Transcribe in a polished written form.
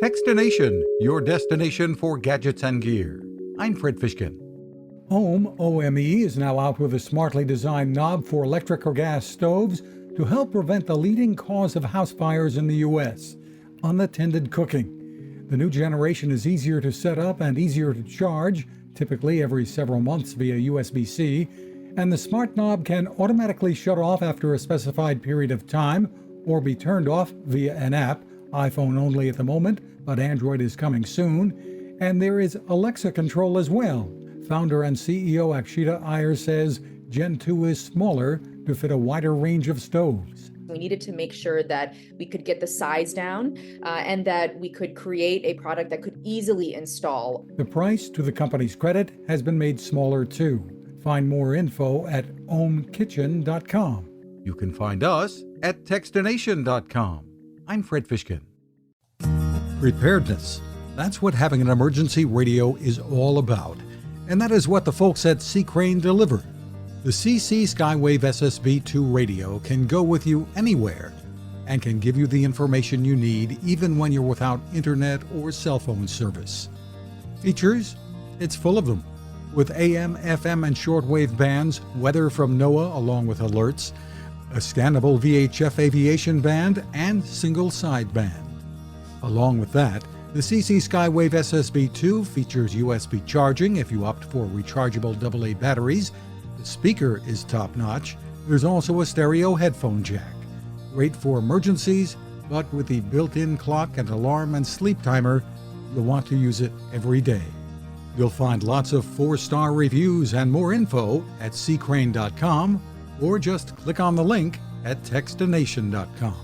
Fishkin-Techstination, your destination for gadgets and gear. I'm Fred Fishkin. Ome, O-M-E, is now out with a smartly designed knob for electric or gas stoves to help prevent the leading cause of house fires in the U.S., unattended cooking. The new generation is easier to set up and easier to charge, typically every several months via USB-C, and the smart knob can automatically shut off after a specified period of time or be turned off via an app, iPhone only at the moment, but Android is coming soon, and there is Alexa control as well. Founder and CEO Akshita Iyer says Gen 2 is smaller to fit a wider range of stoves. We needed to make sure that we could get the size down and that we could create a product that could easily install. The price, to the company's credit, has been made smaller too. Find more info at omekitchen.com. You can find us at Techstination.com. I'm Fred Fishkin. Preparedness. That's what having an emergency radio is all about. And that is what the folks at C-Crane deliver. The CC Skywave SSB2 radio can go with you anywhere and can give you the information you need even when you're without internet or cell phone service. Features? It's full of them. With AM, FM, and shortwave bands, weather from NOAA along with alerts, a scannable VHF aviation band, and single sideband. Along with that, the CC Skywave SSB2 features USB charging if you opt for rechargeable AA batteries. The speaker is top-notch. There's also a stereo headphone jack. Great for emergencies, but with the built-in clock and alarm and sleep timer, you'll want to use it every day. You'll find lots of 4-star reviews and more info at ccrane.com or just click on the link at techstination.com.